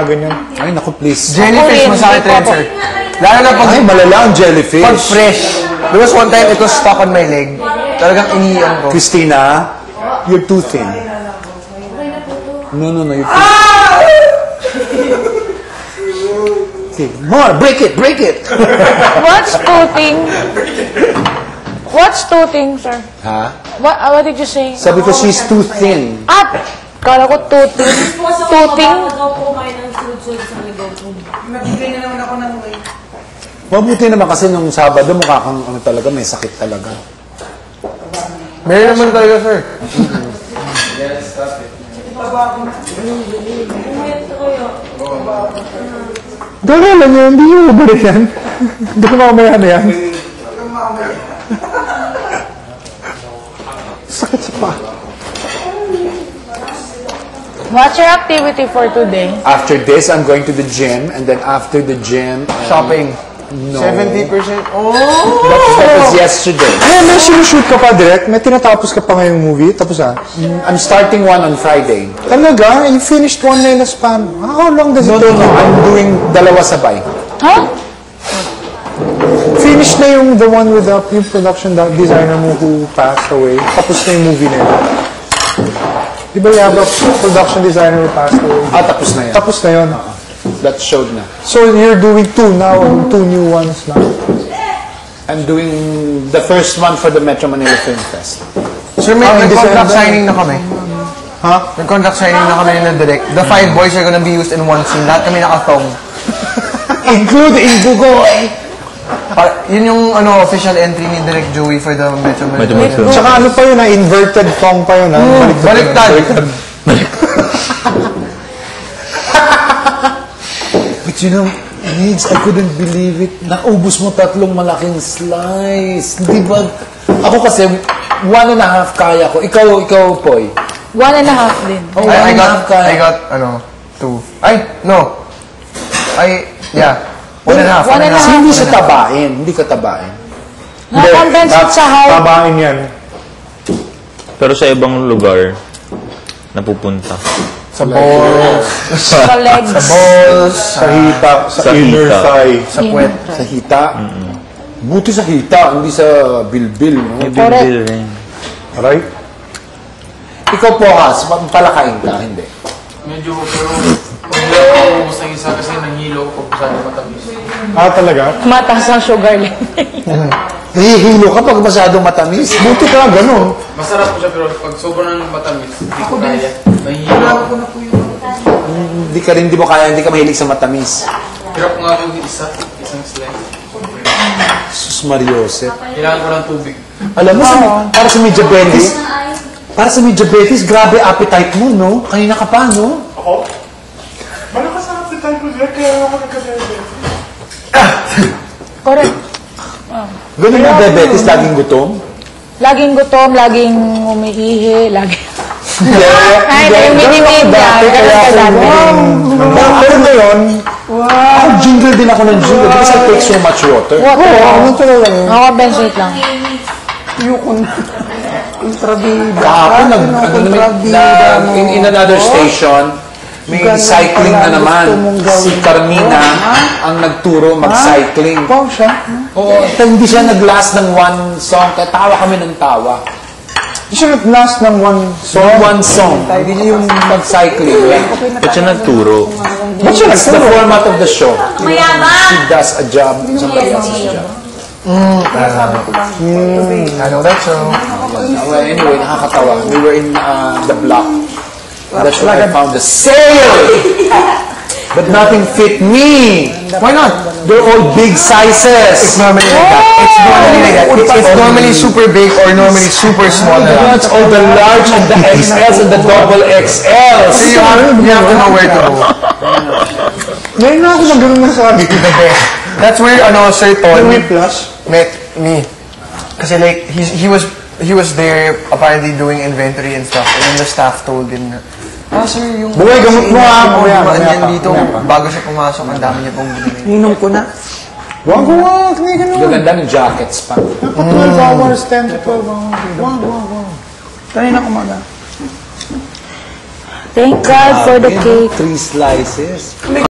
Ganyan. Ay, naku, please. Jellyfish, masakit rin, sir. Lalo na pag... Ay, malala ang jellyfish. Pag fresh. There was one time, it was stuck on my leg. Talagang iniiyan ko. Christina, you're too thin. No, you're too thin. Okay, more, break it! What's tooting? What's tooting, sir? Ha? What did you say? Sabi ko, she's too thin. Kala ko tooting. Tooting? Nabigay na naman ako ng weight. Mabuti naman kasi nung Sabado, mukha kang talaga, may sakit talaga. Meron naman talaga, sir. Dahil alam niyo, hindi yung mabalik yan. Hindi ko mamaya na yan. Sakit sa pa. What's your activity for today? After this, I'm going to the gym, and then after the gym... Shopping. No. 70%. Oh! That was yesterday. Ay, may sinushoot ka pa direct? May tinatapos ka pa ngayong movie? Tapos I'm starting one on Friday. Talaga? You finished one na in a span. How long does it take? No, I'm doing dalawa sabay. Huh? Finish na yung the one with yung production designer mo who passed away. Tapos na yung movie na yun. Di ba you have a production designer who passed away? Tapos na yan. Tapos na yun. That showed na. So you're doing two now, two new ones now. I'm doing the first one for the Metro Manila Film Fest. Sir, may contract signing na kami. Ha? May contract signing na kami na direct. The 5 boys are gonna be used in one scene. Lahat kami naka-thong. Including Bugoy! Yun yung official entry ni Direct Joey for the Metro Manila Film. Tsaka ano pa yun, inverted thong pa yun. Baliktad. But you know, Migs, I couldn't believe it. Naubos mo 3 malaking slice. Di ba? Ako kasi, 1.5 kaya ko. Ikaw, Poy. 1.5 din. Oh, I 1.5 kaya. got 2. Ay, no. Yeah. 1.5. Kasi hindi siya tabain. Hindi ka tabain. Na-compensate sa height. Tabain yan. Pero sa ibang lugar, napupunta. Sa balls. Sa legs. Sa balls. Sa hita. Sa inner hita. thigh. Sa puwet. Sa hita. Buti sa hita, hindi sa bilbil. No? May bilbil rin. Right? Ikaw po, Has, palakain ka, hindi. Medyo, pero hindi ako ubus ng isa kasi nanghilo ko pag masyado matamis. Talaga? Mataas ang sugar level. Nahihilo ka pag masyadong matamis. Buti ka, ganun. Masarap po siya pero pag sobrang matamis, hindi ko kaya. Nanghilo ako. Hindi mo kaya, hindi ka mahilig sa matamis. Hirap nga ako isang slice. Sus Mariosep. Kailangan ko ng tubig. Alam mo, para sa may diabetes, grabe appetite mo, no? Kanina ka pa, no? Ako? Malakas ang appetite ko dyan, kaya ako nagka-diabetes. Correct. Ganun yung diabetes, laging gutom? Laging gutom, laging umiihi, laging... Ay, yung minimid niya. Pero ngayon, Ako, jingle din ako ng jingle because I take so much water. ano talaga yun? Nakaka-bensate lang. Ayoko na. Kontrabida. Kahapon, in another station, may cycling na naman. Si Carmina ang nagturo mag-cycling. Ikaw siya? Oo, hindi siya nag-last ng one song, kaya tawa kami ng tawa. Hindi siya nag-last ng one song? One song. Hindi niya yung mag-cycling. Ba't siya nagturo? That's the format of the show. She does a job, somebody else does a job. I know that show. Well, anyway, nakakatawa. We were in the block. That's where I found the sale! But nothing fit me! Why not? They're all big sizes! It's normally like that. It's normally like that. It's normally super big or normally super small. That's all the large and the XLs and the double XLs! So you have to know where to go. Ngayon na ako na ganun na sabi. That's where Sir Ton May plus? met me. Kasi like he was there apparently doing inventory and stuff, and then the staff told him na, sir, yung Buhay, gamot mo dumaan mamaya yan pa, dito bago siya pumasok, ang dami niya pong binili. Inom ko na. Wag, hindi ganun. Gaganda ng jackets pa. 12 hours, 10 to 12 hours. Wag. Kanina kumaga. Thank God for the Grabe, no? cake. 3 slices.